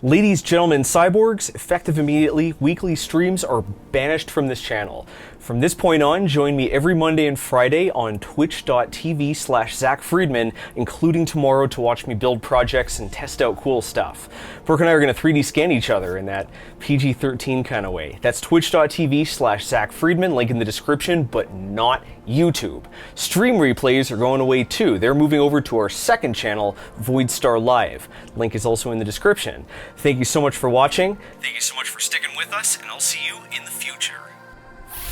Ladies, gentlemen, cyborgs, effective immediately, weekly streams are banished from this channel. From this point on, join me every Monday and Friday on twitch.tv/Zack Freedman, including tomorrow to watch me build projects and test out cool stuff. Brooke and I are going to 3D scan each other in that PG-13 kind of way. That's twitch.tv/Zack Freedman, link in the description, but not YouTube. Stream replays are going away too. They're moving over to our second channel, Voidstar Live. Link is also in the description. Thank you so much for watching. Thank you so much for sticking with us, and I'll see you in the future.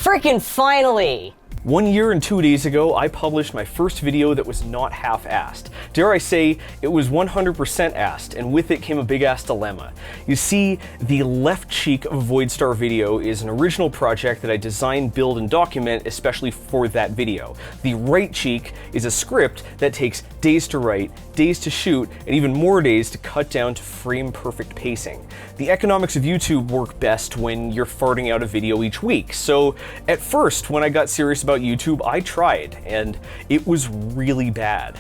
Frickin' finally! 1 year and 2 days ago, I published my first video that was not half-assed. Dare I say, it was 100% assed, and with it came a big-ass dilemma. You see, the left cheek of a Voidstar video is an original project that I designed, build, and document especially for that video. The right cheek is a script that takes days to write, days to shoot, and even more days to cut down to frame-perfect pacing. The economics of YouTube work best when you're farting out a video each week, so at first, when I got serious about YouTube, I tried, and it was really bad.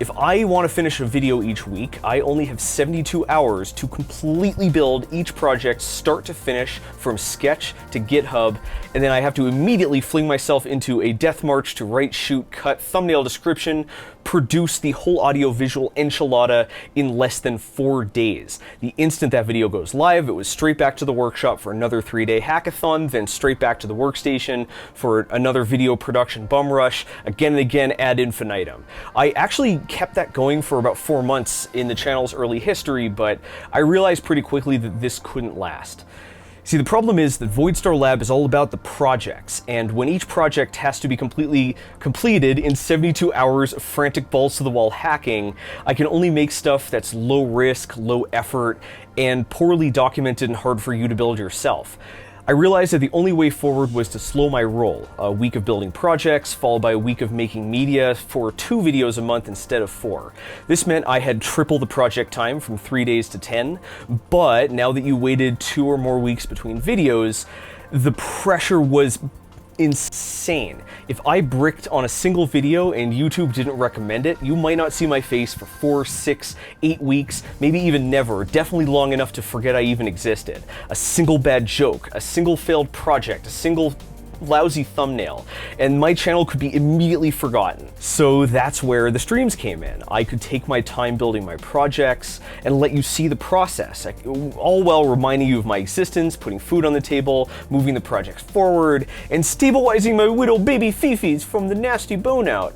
If I want to finish a video each week, I only have 72 hours to completely build each project start to finish from sketch to GitHub, and then I have to immediately fling myself into a death march to write, shoot, cut, thumbnail description, produce the whole audio-visual enchilada in less than 4 days. The instant that video goes live, it was straight back to the workshop for another 3-day hackathon, then straight back to the workstation for another video production bum rush, again and again ad infinitum. I actually kept that going for about 4 months in the channel's early history, but I realized pretty quickly that this couldn't last. See, the problem is that Voidstar Lab is all about the projects, and when each project has to be completely completed in 72 hours of frantic balls-to-the-wall hacking, I can only make stuff that's low risk, low effort, and poorly documented and hard for you to build yourself. I realized that the only way forward was to slow my roll. A week of building projects, followed by a week of making media for 2 videos a month instead of 4. This meant I had triple the project time from 3 days to 10, but now that you waited 2 or more weeks between videos, the pressure was insane. If I bricked on a single video and YouTube didn't recommend it, you might not see my face for 4, 6, 8 weeks, maybe even never, definitely long enough to forget I even existed. A single bad joke, a single failed project, a single lousy thumbnail, and my channel could be immediately forgotten. So that's where the streams came in. I could take my time building my projects and let you see the process, all while reminding you of my existence, putting food on the table, moving the project forward, and stabilizing my little baby fifis from the nasty bone out.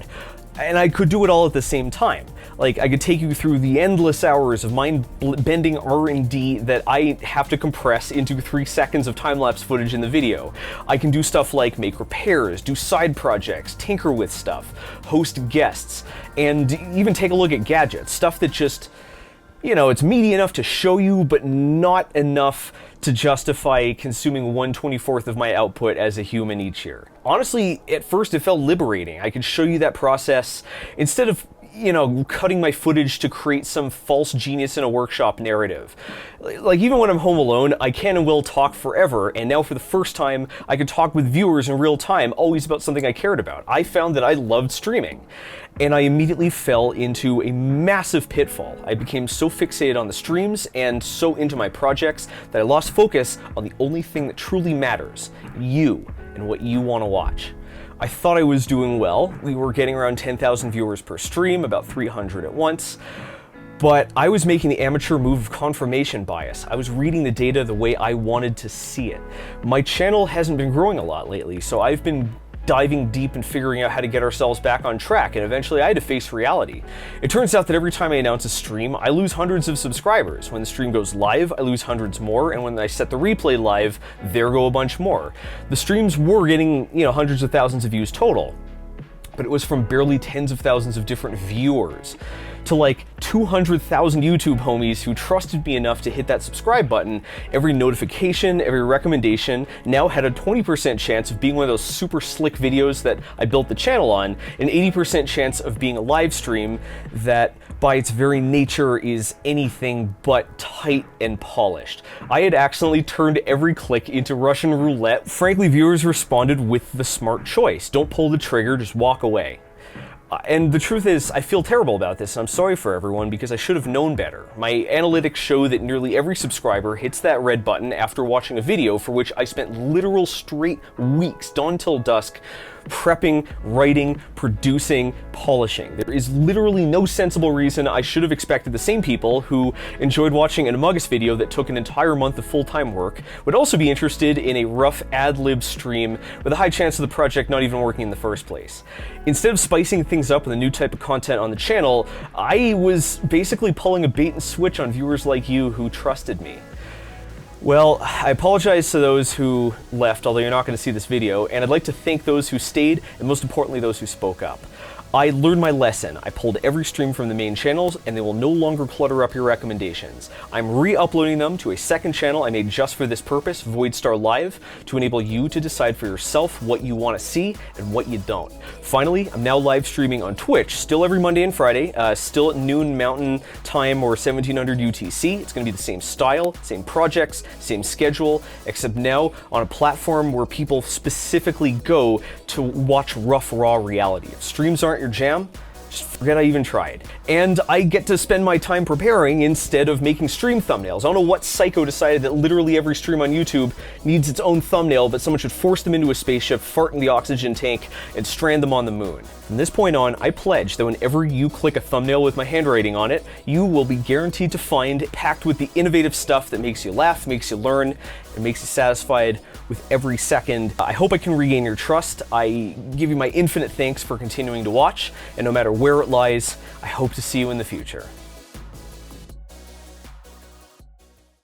And I could do it all at the same time. Like, I could take you through the endless hours of mind-bending R&D that I have to compress into 3 seconds of time-lapse footage in the video. I can do stuff like make repairs, do side projects, tinker with stuff, host guests, and even take a look at gadgets. Stuff that just, you know, it's meaty enough to show you, but not enough to justify consuming 1/24 of my output as a human each year. Honestly, at first it felt liberating. I could show you that process instead of, you know, cutting my footage to create some false genius in a workshop narrative. Like, even when I'm home alone, I can and will talk forever, and now for the first time, I could talk with viewers in real time, always about something I cared about. I found that I loved streaming, and I immediately fell into a massive pitfall. I became so fixated on the streams and so into my projects that I lost focus on the only thing that truly matters, you, and what you want to watch. I thought I was doing well. We were getting around 10,000 viewers per stream, about 300 at once. But I was making the amateur move of confirmation bias. I was reading the data the way I wanted to see it. My channel hasn't been growing a lot lately, so I've been diving deep and figuring out how to get ourselves back on track, and eventually I had to face reality. It turns out that every time I announce a stream, I lose hundreds of subscribers. When the stream goes live, I lose hundreds more, and when I set the replay live, there go a bunch more. The streams were getting, you know, hundreds of thousands of views total, but it was from barely tens of thousands of different viewers to like 200,000 YouTube homies who trusted me enough to hit that subscribe button. Every notification, every recommendation now had a 20% chance of being one of those super slick videos that I built the channel on, an 80% chance of being a live stream that by its very nature is anything but tight and polished. I had accidentally turned every click into Russian roulette. Frankly, viewers responded with the smart choice. Don't pull the trigger, just walk away. And the truth is, I feel terrible about this, and I'm sorry for everyone because I should have known better. My analytics show that nearly every subscriber hits that red button after watching a video for which I spent literal straight weeks, dawn till dusk, prepping, writing, producing, polishing. There is literally no sensible reason I should have expected the same people who enjoyed watching an Among Us video that took an entire month of full-time work would also be interested in a rough ad-lib stream with a high chance of the project not even working in the first place. Instead of spicing things up with a new type of content on the channel, I was basically pulling a bait and switch on viewers like you who trusted me. Well, I apologize to those who left, although you're not going to see this video, and I'd like to thank those who stayed, and most importantly, those who spoke up. I learned my lesson. I pulled every stream from the main channels, and they will no longer clutter up your recommendations. I'm re-uploading them to a second channel I made just for this purpose, Voidstar Live, to enable you to decide for yourself what you want to see and what you don't. Finally, I'm now live streaming on Twitch, still every Monday and Friday, still at noon Mountain Time or 1700 UTC. It's going to be the same style, same projects, same schedule, except now on a platform where people specifically go to watch rough, raw reality. If streams aren't your jam, just forget I even tried. And I get to spend my time preparing instead of making stream thumbnails. I don't know what psycho decided that literally every stream on YouTube needs its own thumbnail, but someone should force them into a spaceship, fart in the oxygen tank, and strand them on the moon. From this point on, I pledge that whenever you click a thumbnail with my handwriting on it, you will be guaranteed to find packed with the innovative stuff that makes you laugh, makes you learn, and makes you satisfied with every second. I hope I can regain your trust. I give you my infinite thanks for continuing to watch, and no matter where it lies, I hope to see you in the future.